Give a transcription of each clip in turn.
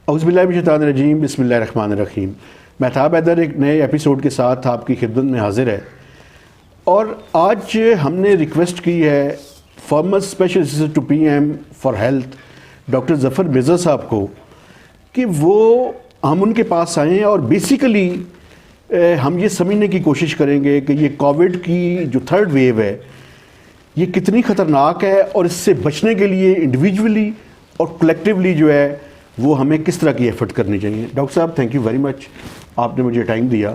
اعوذ باللہ من الشیطان الرجیم، بسم اللہ الرحمن الرحیم۔ مہتاب حیدر ایک نئے ایپیسوڈ کے ساتھ آپ کی خدمت میں حاضر ہے، اور آج ہم نے ریکویسٹ کی ہے former special assistant to P M for health doctor Zafar Mirza صاحب کو کہ وہ ہم ان کے پاس آئیں اور بیسیکلی ہم یہ سمجھنے کی کوشش کریں گے کہ یہ کووڈ کی جو تھرڈ ویو ہے یہ کتنی خطرناک ہے، اور اس سے بچنے کے لیے انڈیویجولی اور کلیکٹیولی جو ہے وہ ہمیں کس طرح کی ایفرٹ کرنی چاہیے۔ ڈاکٹر صاحب تھینک یو ویری مچ، آپ نے مجھے ٹائم دیا۔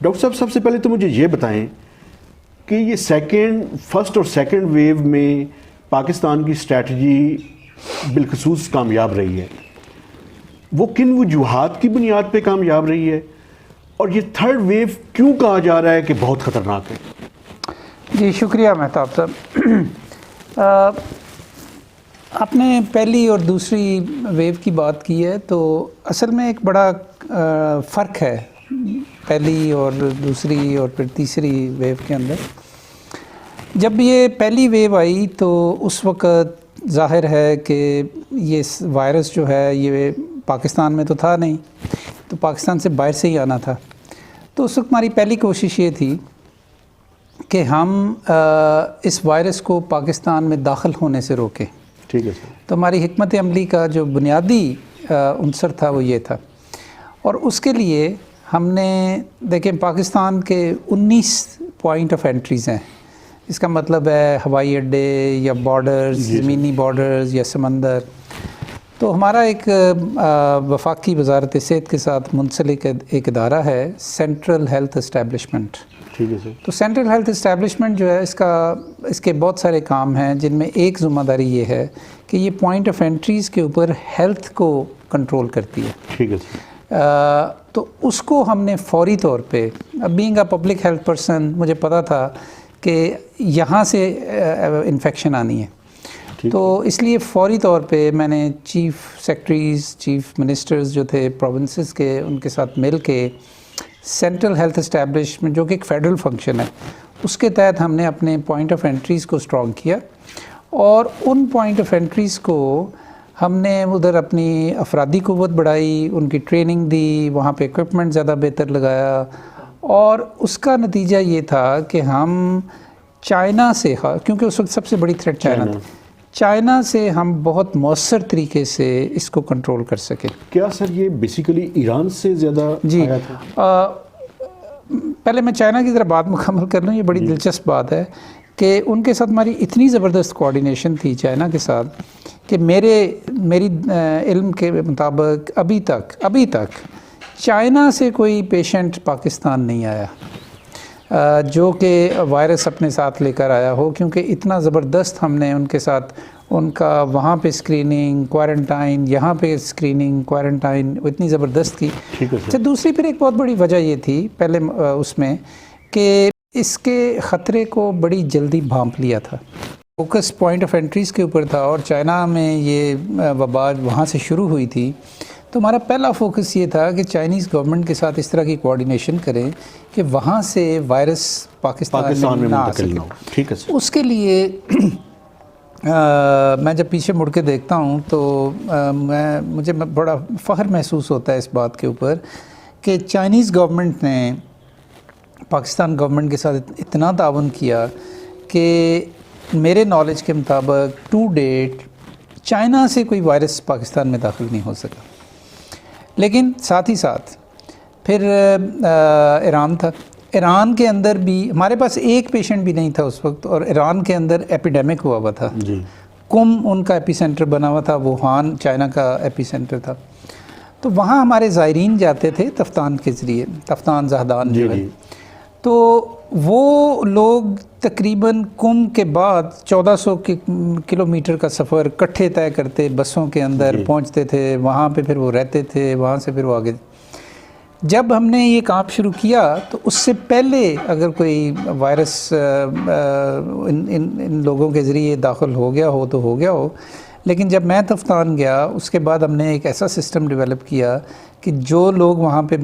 ڈاکٹر صاحب سب سے پہلے تو مجھے یہ بتائیں کہ یہ فرسٹ اور سیکنڈ ویو میں پاکستان کی اسٹریٹجی بالخصوص کامیاب رہی ہے، وہ کن وجوہات کی بنیاد پہ کامیاب رہی ہے، اور یہ تھرڈ ویو کیوں کہا جا رہا ہے کہ بہت خطرناک ہے؟ جی شکریہ مہتاب صاحب۔ آپ نے پہلی اور دوسری ویو کی بات کی ہے، تو اصل میں ایک بڑا فرق ہے پہلی اور دوسری اور پھر تیسری ویو کے اندر۔ جب یہ پہلی ویو آئی تو اس وقت ظاہر ہے کہ یہ وائرس جو ہے یہ پاکستان میں تو تھا نہیں، تو پاکستان سے باہر سے ہی آنا تھا۔ تو اس وقت ہماری پہلی کوشش یہ تھی کہ ہم اس وائرس کو پاکستان میں داخل ہونے سے روکیں۔ ٹھیک ہے سر۔ تو ہماری حکمت عملی کا جو بنیادی عنصر تھا وہ یہ تھا، اور اس کے لیے ہم نے دیکھیں پاکستان کے 19 پوائنٹ آف انٹریز ہیں۔ اس کا مطلب ہے ہوائی اڈے یا بارڈرز، زمینی بارڈرز یا سمندر۔ تو ہمارا ایک وفاقی وزارت صحت کے ساتھ منسلک ایک ادارہ ہے، سینٹرل ہیلتھ اسٹیبلشمنٹ۔ ٹھیک ہے سر۔ تو سینٹرل ہیلتھ اسٹیبلشمنٹ جو ہے اس کے بہت سارے کام ہیں، جن میں ایک ذمہ داری یہ ہے کہ یہ پوائنٹ آف انٹریز کے اوپر ہیلتھ کو کنٹرول کرتی ہے۔ ٹھیک ہے سر۔ تو اس کو ہم نے فوری طور پہ، being a public health person مجھے پتا تھا کہ یہاں سے انفیکشن آنی ہے، تو اس لیے فوری طور پہ میں نے چیف سیکرٹریز، چیف منسٹرز جو تھے پروونسز کے، ان کے ساتھ مل کے سینٹرل ہیلتھ اسٹیبلشمنٹ جو کہ ایک فیڈرل فنکشن ہے، اس کے تحت ہم نے اپنے پوائنٹ آف انٹریز کو اسٹرانگ کیا، اور ان پوائنٹ آف انٹریز کو ہم نے ادھر اپنی افرادی قوت بڑھائی، ان کی ٹریننگ دی، وہاں پہ اکوپمنٹ زیادہ بہتر لگایا، اور اس کا نتیجہ یہ تھا کہ ہم چائنا سے، کیونکہ اس وقت سب سے بڑی تھریٹ چائنا تھا، چائنا سے ہم بہت مؤثر طریقے سے اس کو کنٹرول کر سکے۔ کیا سر یہ بیسیکلی ایران سے زیادہ آیا تھا؟ پہلے میں چائنا کی ذرا بات مکمل کر لوں، یہ بڑی دلچسپ بات ہے کہ ان کے ساتھ ہماری اتنی زبردست کوآرڈینیشن تھی چائنا کے ساتھ کہ میری علم کے مطابق ابھی تک چائنا سے کوئی پیشنٹ پاکستان نہیں آیا جو کہ وائرس اپنے ساتھ لے کر آیا ہو، کیونکہ اتنا زبردست ہم نے ان کے ساتھ ان کا وہاں پہ اسکریننگ، کوارنٹائن، یہاں پہ اسکریننگ، کوارنٹائن اتنی زبردست کی۔ اچھا، دوسری پھر ایک بہت بڑی وجہ یہ تھی پہلے اس میں کہ اس کے خطرے کو بڑی جلدی بھانپ لیا تھا، فوکس پوائنٹ آف انٹریز کے اوپر تھا، اور چائنا میں یہ وبا وہاں سے شروع ہوئی تھی، تو ہمارا پہلا فوکس یہ تھا کہ چائنیز گورنمنٹ کے ساتھ اس طرح کی کوآرڈینیشن کریں کہ وہاں سے وائرس پاکستان میں نہ آ سکے۔ ٹھیک ہے سر۔ اس کے لیے میں جب پیچھے مڑ کے دیکھتا ہوں تو مجھے بڑا فخر محسوس ہوتا ہے اس بات کے اوپر کہ چائنیز گورنمنٹ نے پاکستان گورنمنٹ کے ساتھ اتنا تعاون کیا کہ میرے نالج کے مطابق ٹو ڈیٹ چائنا سے کوئی وائرس پاکستان میں داخل نہیں ہو سکا۔ لیکن ساتھ ہی ساتھ پھر ایران تھا، ایران کے اندر بھی ہمارے پاس ایک پیشنٹ بھی نہیں تھا اس وقت، اور ایران کے اندر ایپیڈیمک ہوا ہوا تھا، کم ان کا ایپی سینٹر بنا ہوا تھا، ووہان چائنا کا ایپی سینٹر تھا۔ تو وہاں ہمارے زائرین جاتے تھے تفتان کے ذریعے، تفتان زہدان جو ہے، تو وہ لوگ تقریباً کم کے بعد 1400 کلومیٹر کا سفر کٹھے طے کرتے، بسوں کے اندر پہنچتے تھے، وہاں پہ پھر وہ رہتے تھے، وہاں سے پھر وہ آگے۔ جب ہم نے یہ کام شروع کیا تو اس سے پہلے اگر کوئی وائرس ان لوگوں کے ذریعے داخل ہو گیا ہو تو ہو گیا ہو، لیکن جب میں تفتان گیا اس کے بعد ہم نے ایک ایسا سسٹم ڈیولپ کیا کہ جو لوگ وہاں پہ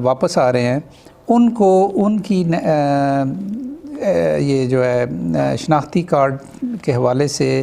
واپس آ رہے ہیں ان کو ان کی یہ جو ہے شناختی کارڈ کے حوالے سے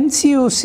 NCOC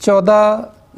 14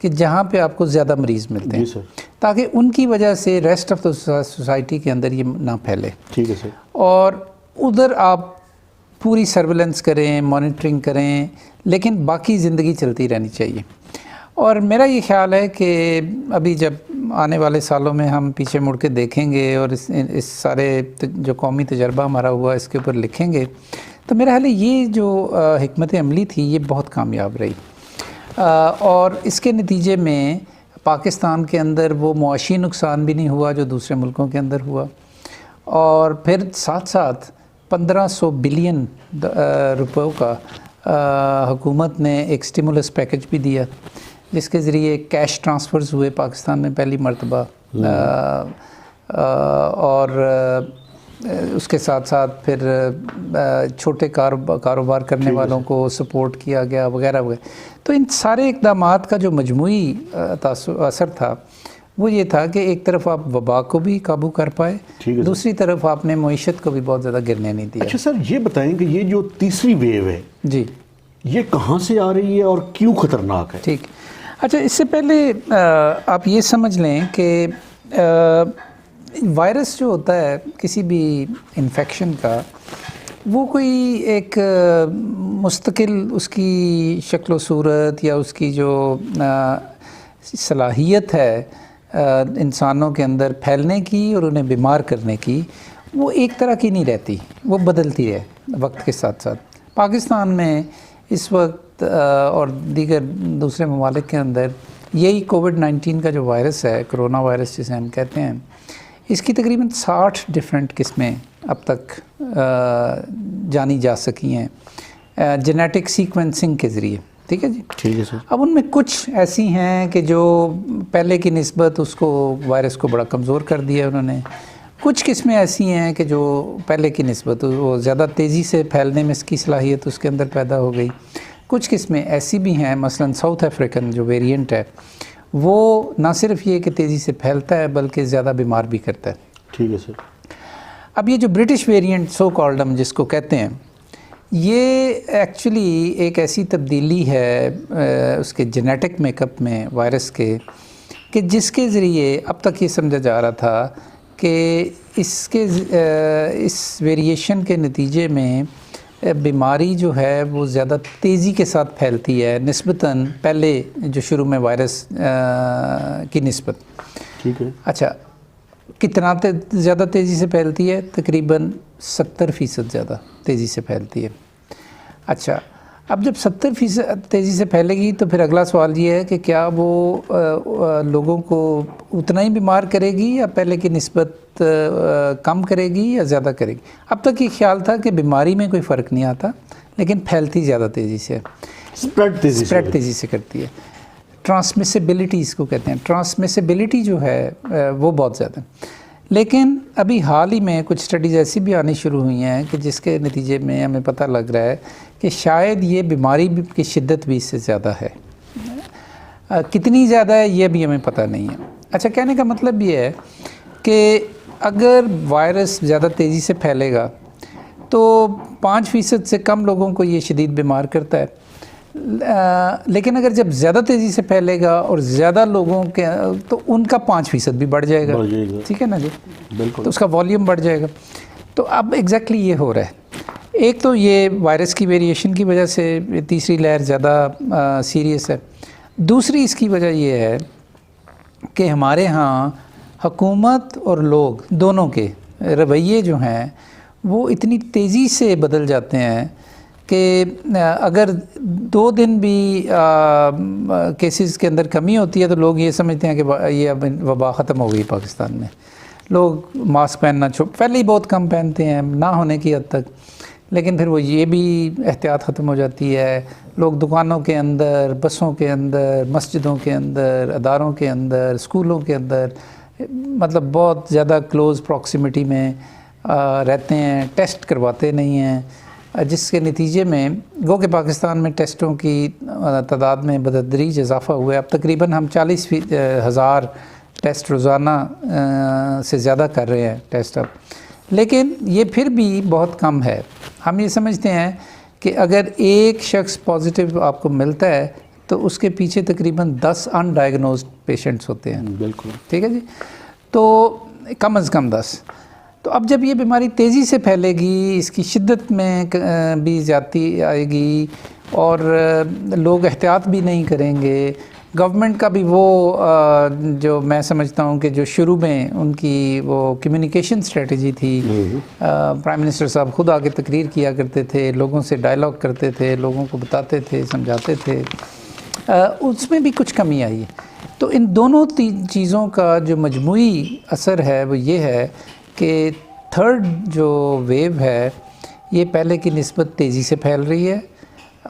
کہ جہاں پہ آپ کو زیادہ مریض ملتے ہیں, جی سر, تاکہ ان کی وجہ سے ریسٹ آف دا سوسائٹی کے اندر یہ نہ پھیلے. ٹھیک ہے سر. اور ادھر آپ پوری سرویلنس کریں, مانیٹرنگ کریں, لیکن باقی زندگی چلتی رہنی چاہیے. اور میرا یہ خیال ہے کہ ابھی جب آنے والے سالوں میں ہم پیچھے مڑ کے دیکھیں گے اور اس سارے جو قومی تجربہ ہمارا ہوا اس کے اوپر لکھیں گے, تو میرا خیال ہے یہ جو حکمت عملی تھی یہ بہت کامیاب رہی. اور اس کے نتیجے میں پاکستان کے اندر وہ معاشی نقصان بھی نہیں ہوا جو دوسرے ملکوں کے اندر ہوا, اور پھر ساتھ ساتھ 1500 بلین روپیوں کا حکومت نے ایک سٹیمولس پیکج بھی دیا, جس کے ذریعے کیش ٹرانسفرز ہوئے پاکستان میں پہلی مرتبہ. اور اس کے ساتھ ساتھ پھر چھوٹے کاروبار کرنے والوں کو سپورٹ کیا گیا وغیرہ وغیرہ. تو ان سارے اقدامات کا جو مجموعی اثر تھا وہ یہ تھا کہ ایک طرف آپ وبا کو بھی قابو کر پائے, دوسری طرف آپ نے معیشت کو بھی بہت زیادہ گرنے نہیں دیا. اچھا سر, یہ بتائیں کہ یہ جو تیسری ویو ہے جی, یہ کہاں سے آ رہی ہے اور کیوں خطرناک ہے؟ ٹھیک. اچھا, اس سے پہلے آپ یہ سمجھ لیں کہ وائرس جو ہوتا ہے کسی بھی انفیکشن کا, وہ کوئی ایک مستقل اس کی شکل و صورت یا اس کی جو صلاحیت ہے انسانوں کے اندر پھیلنے کی اور انہیں بیمار کرنے کی, وہ ایک طرح کی نہیں رہتی, وہ بدلتی ہے وقت کے ساتھ ساتھ. پاکستان میں اس وقت اور دیگر دوسرے ممالک کے اندر یہی کووڈ-19 کا جو وائرس ہے, کرونا وائرس جسے ہم کہتے ہیں, اس کی تقریباً 60 ڈفرینٹ قسمیں اب تک جانی جا سکی ہیں جینیٹک سیکوینسنگ کے ذریعے. ٹھیک ہے جی, ٹھیک ہے سر. اب ان میں کچھ ایسی ہیں کہ جو پہلے کی نسبت اس کو وائرس کو بڑا کمزور کر دیا انہوں نے, کچھ قسمیں ایسی ہیں کہ جو پہلے کی نسبت وہ زیادہ تیزی سے پھیلنے میں اس کی صلاحیت اس کے اندر پیدا ہو گئی. کچھ قسمیں ایسی بھی ہیں, مثلا ساؤتھ افریقن جو ویریئنٹ ہے وہ نہ صرف یہ کہ تیزی سے پھیلتا ہے بلکہ زیادہ بیمار بھی کرتا ہے. ٹھیک ہے سر. اب یہ جو برٹش ویریئنٹ سو کالڈ ہم جس کو کہتے ہیں, یہ ایکچولی ایک ایسی تبدیلی ہے اس کے جینیٹک میک اپ میں وائرس کے, کہ جس کے ذریعے اب تک یہ سمجھا جا رہا تھا کہ اس ویریشن کے نتیجے میں بیماری جو ہے وہ زیادہ تیزی کے ساتھ پھیلتی ہے نسبتاً پہلے جو شروع میں وائرس کی نسبت. ٹھیک ہے. اچھا, کتنا زیادہ تیزی سے پھیلتی ہے؟ تقریباً 70% زیادہ تیزی سے پھیلتی ہے. اچھا, اب جب 70% تیزی سے پھیلے گی تو پھر اگلا سوال یہ ہے کہ کیا وہ لوگوں کو اتنا ہی بیمار کرے گی یا پہلے کی نسبت کم کرے گی یا زیادہ کرے گی؟ اب تک یہ خیال تھا کہ بیماری میں کوئی فرق نہیں آتا, لیکن پھیلتی زیادہ تیزی سے, اسپریڈ تیزی سے کرتی ہے. ٹرانسمیسیبلٹی اس کو کہتے ہیں, ٹرانسمیسیبلٹی جو ہے وہ بہت زیادہ. لیکن ابھی حال ہی میں کچھ اسٹڈیز ایسی بھی آنی شروع ہوئی ہیں کہ جس کے نتیجے میں ہمیں پتہ لگ رہا ہے کہ شاید یہ بیماری کی شدت بھی اس سے زیادہ ہے. کتنی زیادہ ہے یہ بھی ہمیں پتہ نہیں ہے. اچھا, کہنے کا مطلب یہ ہے کہ اگر وائرس زیادہ تیزی سے پھیلے گا تو 5% سے کم لوگوں کو یہ شدید بیمار کرتا ہے, لیکن اگر جب زیادہ تیزی سے پھیلے گا اور زیادہ لوگوں کے تو ان کا 5% بھی بڑھ جائے گا. ٹھیک ہے نا جی, بالکل, تو اس کا والیوم بڑھ جائے گا. تو اب ایگزیکٹلی یہ ہو رہا ہے. ایک تو یہ وائرس کی ویریشن کی وجہ سے تیسری لہر زیادہ سیریس ہے. دوسری اس کی وجہ یہ ہے کہ ہمارے ہاں حکومت اور لوگ دونوں کے رویے جو ہیں وہ اتنی تیزی سے بدل جاتے ہیں کہ اگر 2 دن بھی کیسز کے اندر کمی ہوتی ہے تو لوگ یہ سمجھتے ہیں کہ یہ اب وبا ختم ہو گئی پاکستان میں. لوگ ماسک پہننا پہلے ہی بہت کم پہنتے ہیں نہ ہونے کی حد تک, لیکن پھر وہ یہ بھی احتیاط ختم ہو جاتی ہے. لوگ دکانوں کے اندر, بسوں کے اندر, مسجدوں کے اندر, اداروں کے اندر, اسکولوں کے اندر مطلب بہت زیادہ کلوز پراکسیمیٹی میں رہتے ہیں, ٹیسٹ کرواتے نہیں ہیں, جس کے نتیجے میں گو کہ پاکستان میں ٹیسٹوں کی تعداد میں بتدریج اضافہ ہوا ہے. اب تقریباً ہم 40,000 ٹیسٹ روزانہ سے زیادہ کر رہے ہیں ٹیسٹ اب, لیکن یہ پھر بھی بہت کم ہے. ہم یہ سمجھتے ہیں کہ اگر ایک شخص پازیٹیو آپ کو ملتا ہے تو اس کے پیچھے تقریباً 10 انڈائگنوزڈ پیشنٹس ہوتے ہیں. بالکل ٹھیک ہے جی. تو کم از کم 10. تو اب جب یہ بیماری تیزی سے پھیلے گی، اس کی شدت میں بھی زیادتی آئے گی اور لوگ احتیاط بھی نہیں کریں گے. گورنمنٹ کا بھی وہ جو میں سمجھتا ہوں کہ جو شروع میں ان کی وہ کمیونیکیشن اسٹریٹجی تھی، پرائم منسٹر صاحب خود آگے تقریر کیا کرتے تھے، لوگوں سے ڈائلاگ کرتے تھے، لوگوں کو بتاتے تھے، سمجھاتے تھے، اس میں بھی کچھ کمی آئی ہے. تو ان دونوں چیزوں کا جو مجموعی اثر ہے وہ یہ ہے کہ تھرڈ جو ویو ہے یہ پہلے کی نسبت تیزی سے پھیل رہی ہے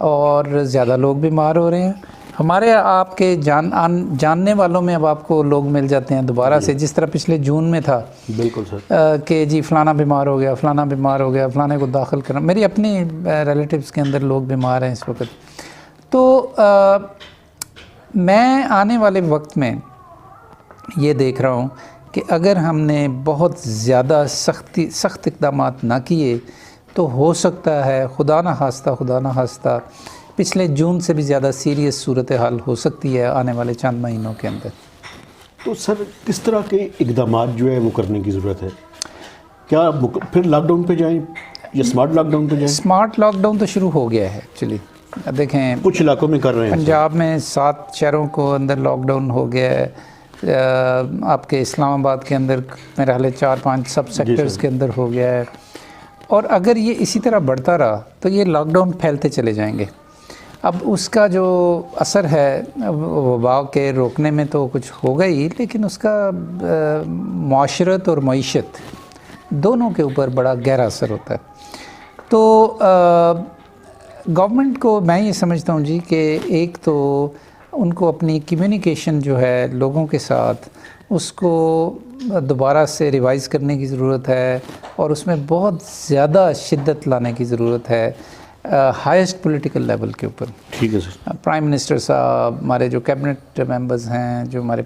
اور زیادہ لوگ بیمار ہو رہے ہیں. ہمارے آپ کے جاننے والوں میں اب آپ کو لوگ مل جاتے ہیں دوبارہ سے، جس طرح پچھلے جون میں تھا. بالکل سر. کہ جی فلانا بیمار ہو گیا، فلانا بیمار ہو گیا، فلانے کو داخل کرنا. میری اپنی ریلیٹیوز کے اندر لوگ بیمار ہیں اس وقت. تو میں آنے والے وقت میں یہ دیکھ رہا ہوں کہ اگر ہم نے بہت زیادہ سخت اقدامات نہ کیے تو ہو سکتا ہے خدا نہ خواستہ پچھلے جون سے بھی زیادہ سیریس صورتحال ہو سکتی ہے آنے والے چند مہینوں کے اندر. تو سر کس طرح کے اقدامات جو ہے وہ کرنے کی ضرورت ہے؟ کیا پھر لاک ڈاؤن پہ جائیں یا اسمارٹ لاک ڈاؤن پہ جائیں؟ اسمارٹ لاک ڈاؤن تو شروع ہو گیا ہے ایکچولی. دیکھیں کچھ علاقوں میں کر رہے ہیں. پنجاب میں 7 شہروں کو اندر لاک ڈاؤن ہو گیا ہے. آپ کے اسلام آباد کے اندر میرے خیال 4-5 سب سیکٹرز کے اندر ہو گیا ہے. اور اگر یہ اسی طرح بڑھتا رہا تو یہ لاک ڈاؤن پھیلتے چلے جائیں گے. اب اس کا جو اثر ہے وبا کے روکنے میں تو کچھ ہوگا ہی، لیکن اس کا معاشرت اور معیشت دونوں کے اوپر بڑا گہرا اثر ہوتا ہے. تو گورنمنٹ کو میں یہ سمجھتا ہوں جی کہ ایک تو ان کو اپنی کمیونیکیشن جو ہے لوگوں کے ساتھ اس کو دوبارہ سے ریوائز کرنے کی ضرورت ہے اور اس میں بہت زیادہ شدت لانے کی ضرورت ہے ہائیسٹ پولیٹیکل لیول کے اوپر. ٹھیک ہے سر. پرائم منسٹر صاحب، ہمارے جو کیبنٹ ممبرز ہیں، جو ہمارے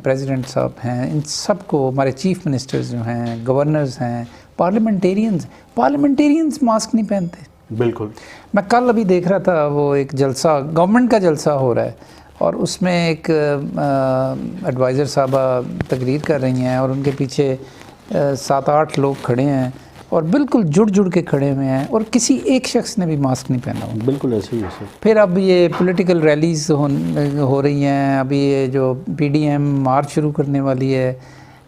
پریزیڈنٹ صاحب ہیں، ان سب کو، ہمارے چیف منسٹرز جو ہیں، گورنرز ہیں، پارلیمنٹیرینز ماسک نہیں پہنتے. بالکل. میں کل ابھی دیکھ رہا تھا وہ ایک جلسہ گورنمنٹ کا جلسہ ہو رہا ہے اور اس میں ایک ایڈوائزر صاحبہ تقریر کر رہی ہیں اور ان کے پیچھے 7-8 لوگ کھڑے ہیں اور بالکل جڑ کے کھڑے ہوئے ہیں اور کسی ایک شخص نے بھی ماسک نہیں پہنا ہوا. بالکل ایسے ہی ہے سر. پھر اب یہ پولیٹیکل ریلیز ہو رہی ہیں، ابھی یہ جو PDM مارچ شروع کرنے والی ہے.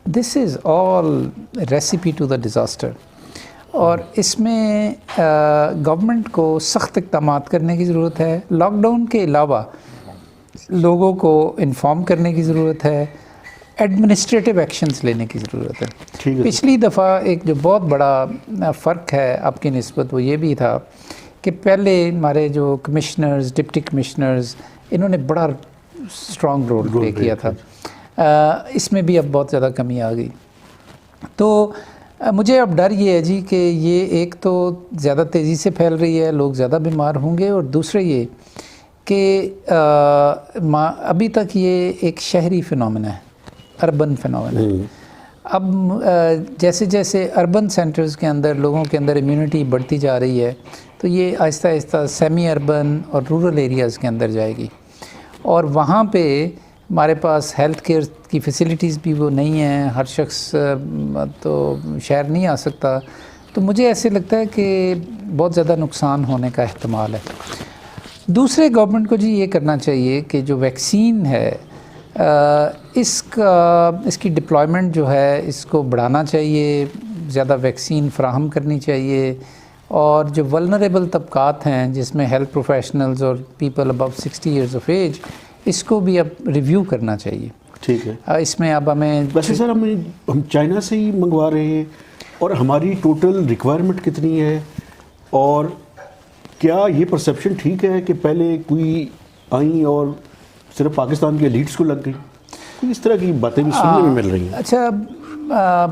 دس از آل ریسیپی ٹو دا ڈیزاسٹر. اور اس میں گورنمنٹ کو سخت اقدامات کرنے کی ضرورت ہے. لاک ڈاؤن کے علاوہ لوگوں کو انفارم کرنے کی ضرورت ہے، ایڈمنسٹریٹو ایکشنز لینے کی ضرورت ہے. پچھلی دفعہ ایک جو بہت بڑا فرق ہے اب کی نسبت وہ یہ بھی تھا کہ پہلے ہمارے جو کمشنرز، ڈپٹی کمشنرز، انہوں نے بڑا اسٹرانگ رول پلے کیا تھا. اس میں بھی اب بہت زیادہ کمی آ گئی. تو مجھے اب ڈر یہ ہے جی کہ یہ ایک تو زیادہ تیزی سے پھیل رہی ہے، لوگ زیادہ بیمار ہوں گے، اور دوسرا یہ کہ ابھی تک یہ ایک شہری فنومینا ہے، اربن فنومینا ہے. اب جیسے جیسے اربن سینٹرز کے اندر لوگوں کے اندر امیونٹی بڑھتی جا رہی ہے تو یہ آہستہ آہستہ سیمی اربن اور رورل ایریاز کے اندر جائے گی، اور وہاں پہ ہمارے پاس ہیلتھ کیئر کی فیسلٹیز بھی وہ نہیں ہیں، ہر شخص تو شہر نہیں آ سکتا. تو مجھے ایسے لگتا ہے کہ بہت زیادہ نقصان ہونے کا احتمال ہے. دوسرے گورنمنٹ کو جی یہ کرنا چاہیے کہ جو ویکسین ہے اس کی ڈپلائمنٹ جو ہے اس کو بڑھانا چاہیے، زیادہ ویکسین فراہم کرنی چاہیے، اور جو ولنریبل طبقات ہیں جس میں ہیلتھ پروفیشنلز اور people above 60 years of age, اس کو بھی اب ریویو کرنا چاہیے. ٹھیک ہے. اس میں اب ہمیں ویسے سر ہم چائنا سے ہی منگوا رہے ہیں، اور ہماری ٹوٹل ریکوائرمنٹ کتنی ہے، اور کیا یہ پرسیپشن ٹھیک ہے کہ پہلے کوئی آئیں اور صرف پاکستان کے لیڈس کو لگ گئی؟ اس طرح کی باتیں بھی سننے میں مل رہی ہیں. اچھا،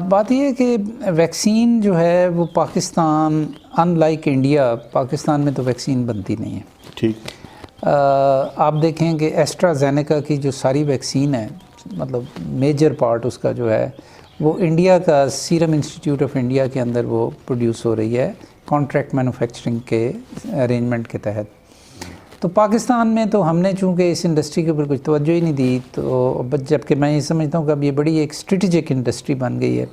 بات یہ ہے کہ ویکسین جو ہے وہ Pakistan in like India, Pakistan میں تو ویکسین بنتی نہیں ہے. ٹھیک. آپ دیکھیں کہ ایسٹرا زینیکا کی جو ساری ویکسین ہے، مطلب میجر پارٹ اس کا جو ہے وہ انڈیا کا سیرم انسٹیٹیوٹ آف انڈیا کے اندر وہ پروڈیوس ہو رہی ہے کانٹریکٹ مینوفیکچرنگ کے ارینجمنٹ کے تحت. تو پاکستان میں تو ہم نے چونکہ اس انڈسٹری کے اوپر کچھ توجہ ہی نہیں دی، تو جبکہ میں یہ سمجھتا ہوں کہ اب یہ بڑی ایک اسٹریٹجک انڈسٹری بن گئی ہے،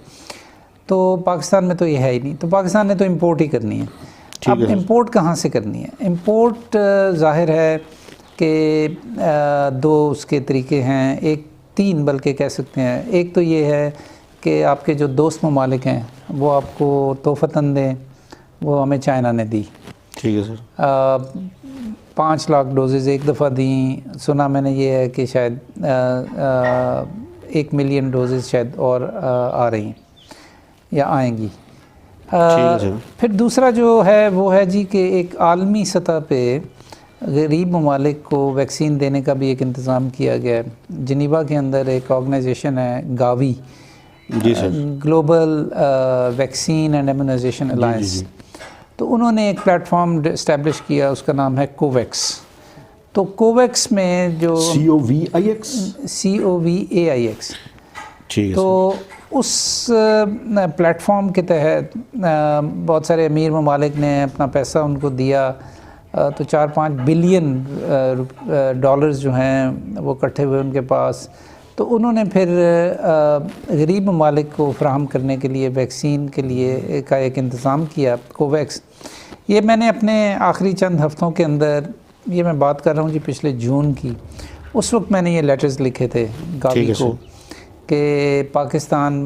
تو پاکستان میں تو یہ ہے ہی نہیں، تو پاکستان نے تو امپورٹ ہی کرنی ہے۔ اب امپورٹ کہاں سے کرنی ہے؟ امپورٹ ظاہر ہے کہ دو اس کے طریقے ہیں، ایک تین بلکہ کہہ سکتے ہیں۔ ایک تو یہ ہے کہ آپ کے جو دوست ممالک ہیں وہ آپ کو تحفتاً دیں، وہ ہمیں چائنا نے دی، ٹھیک ہے سر، 5 لاکھ ڈوزز ایک دفعہ دیں، سنا میں نے یہ ہے کہ شاید 1 ملین ڈوزز شاید اور آ رہی ہیں یا آئیں گی۔ پھر دوسرا جو ہے وہ ہے جی کہ ایک عالمی سطح پہ غریب ممالک کو ویکسین دینے کا بھی ایک انتظام کیا گیا ہے۔ جنیوا کے اندر ایک آرگنائزیشن ہے گاوی، جی sir, global vaccine and immunisation alliance, تو انہوں نے ایک پلیٹ فارم اسٹیبلش کیا، اس کا نام ہے کوویکس۔ تو کوویکس میں جو COVAIX، تو اس پلیٹ فارم کے تحت بہت سارے امیر ممالک نے اپنا پیسہ ان کو دیا، تو 4-5 بلین ڈالرز جو ہیں وہ اکٹھے ہوئے ان کے پاس، تو انہوں نے پھر غریب ممالک کو فراہم کرنے کے لیے ویکسین کے لیے کا ایک انتظام کیا، کوویکس۔ یہ میں نے اپنے آخری چند ہفتوں کے اندر، یہ میں بات کر رہا ہوں جی پچھلے جون کی، اس وقت میں نے یہ لیٹرز لکھے تھے گاوی کو کہ پاکستان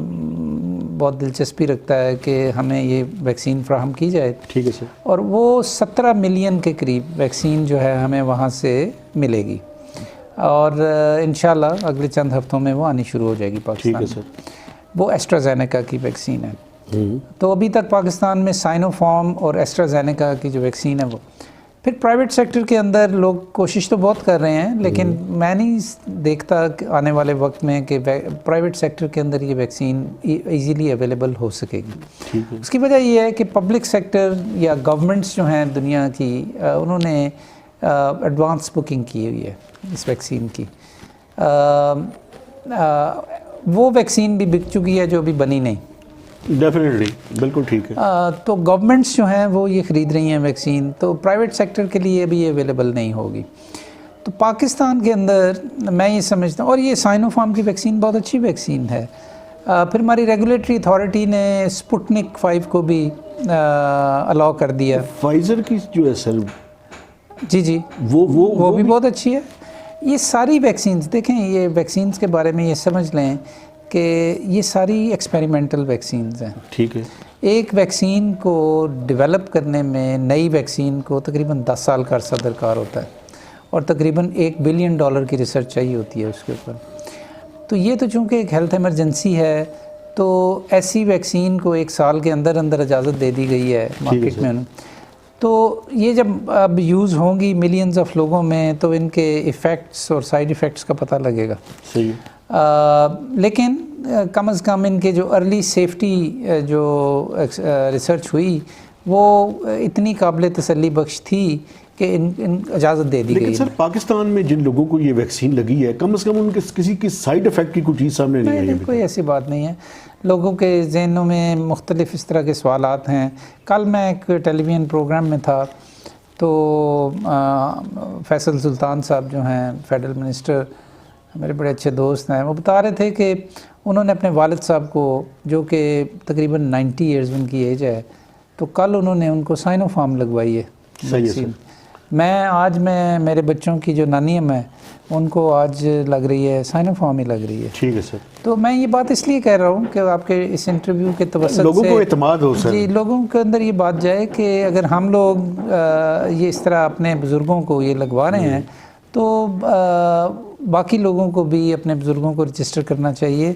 بہت دلچسپی رکھتا ہے کہ ہمیں یہ ویکسین فراہم کی جائے، ٹھیک ہے سر، اور وہ 17 ملین کے قریب ویکسین جو ہے ہمیں وہاں سے ملے گی، اور انشاءاللہ اگلے چند ہفتوں میں وہ آنی شروع ہو جائے گی پاکستان میں۔ وہ ایسٹرازینیکا کی ویکسین ہے۔ تو ابھی تک پاکستان میں سائنوفارم اور ایسٹرازینیکا کی جو ویکسین ہے وہ، پھر پرائیویٹ سیکٹر کے اندر لوگ کوشش تو بہت کر رہے ہیں، لیکن میں نہیں دیکھتا کہ آنے والے وقت میں کہ پرائیویٹ سیکٹر کے اندر یہ ویکسین ایزیلی اویلیبل ہو سکے گی۔ اس کی وجہ یہ ہے کہ پبلک سیکٹر یا گورنمنٹس جو ہیں دنیا کی، انہوں نے ایڈوانس بکنگ کی ہوئی ہے اس ویکسین کی۔ وہ ویکسین بھی بک چکی ہے جو ابھی بنی نہیں، ڈیفینیٹلی، بالکل ٹھیک ہے۔ تو گورنمنٹس جو ہیں وہ یہ خرید رہی ہیں ویکسین، تو پرائیویٹ سیکٹر کے لیے بھی یہ اویلیبل نہیں ہوگی۔ تو پاکستان کے اندر میں یہ سمجھتا ہوں، اور یہ سائنوفارم کی ویکسین بہت اچھی ویکسین ہے۔ پھر ہماری ریگولیٹری اتھارٹی نے سپوٹنک 5 کو بھی الاؤ کر دیا۔ فائزر کی جو ہے سر، جی وہ بھی بہت اچھی ہے۔ یہ ساری ویکسینز دیکھیں، یہ ویکسینز کے بارے میں یہ سمجھ لیں کہ یہ ساری ایکسپیریمنٹل ویکسینز ہیں۔ ٹھیک ہے۔ ایک ویکسین کو ڈیولپ کرنے میں، نئی ویکسین کو تقریباً 10 سال کا عرصہ درکار ہوتا ہے، اور تقریباً $1 بلین کی ریسرچ چاہیے ہوتی ہے اس کے اوپر۔ تو یہ تو چونکہ ایک ہیلتھ ایمرجنسی ہے، تو ایسی ویکسین کو 1 سال کے اندر اندر اجازت دے دی گئی ہے مارکیٹ میں۔ تو یہ جب اب یوز ہوں گی ملینز آف لوگوں میں، تو ان کے ایفیکٹس اور سائیڈ ایفیکٹس کا پتہ لگے گا۔ صحیح۔ لیکن کم از کم ان کے جو ارلی سیفٹی جو ریسرچ ہوئی وہ اتنی قابل تسلی بخش تھی کہ ان اجازت دے دی گئی۔ لیکن سر پاکستان میں جن لوگوں کو یہ ویکسین لگی ہے، کم از کم ان کے کسی کی سائیڈ افیکٹ کی کوئی چیز سامنے نہیں آئی؟ کوئی ایسی بات نہیں ہے، لوگوں کے ذہنوں میں مختلف اس طرح کے سوالات ہیں۔ کل میں ایک ٹیلی ویژن پروگرام میں تھا، تو فیصل سلطان صاحب جو ہیں فیڈرل منسٹر، میرے بڑے اچھے دوست ہیں، وہ بتا رہے تھے کہ انہوں نے اپنے والد صاحب کو، جو کہ تقریباً 90 ایئرز ان کی ایج ہے، تو کل انہوں نے ان کو سائنوفارم لگوائی ہے ویکسین۔ میں میرے بچوں کی جو نانی اما ہے، ان کو آج لگ رہی ہے سائنوفارم ہی لگ رہی ہے۔ ٹھیک ہے سر۔ تو میں یہ بات اس لیے کہہ رہا ہوں کہ آپ کے اس انٹرویو کے توسط سے لوگوں کو اعتماد ہو سر، جی لوگوں کے اندر یہ بات جائے کہ اگر ہم لوگ یہ اس طرح اپنے بزرگوں کو یہ لگوا رہے ہیں، تو باقی لوگوں کو بھی اپنے بزرگوں کو رجسٹر کرنا چاہیے،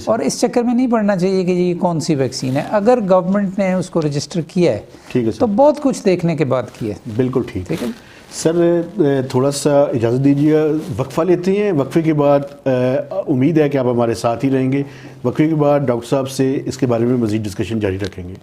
اور اس چکر میں نہیں پڑنا چاہیے کہ یہ کون سی ویکسین ہے۔ اگر گورنمنٹ نے اس کو رجسٹر کیا ہے تو بہت کچھ دیکھنے کے بعد کیا ہے۔ بالکل ٹھیک ہے سر۔ تھوڑا سا اجازت دیجیے، وقفہ لیتے ہیں، وقفے کے بعد امید ہے کہ آپ ہمارے ساتھ ہی رہیں گے۔ وقفے کے بعد ڈاکٹر صاحب سے اس کے بارے میں مزید ڈسکشن جاری رکھیں گے۔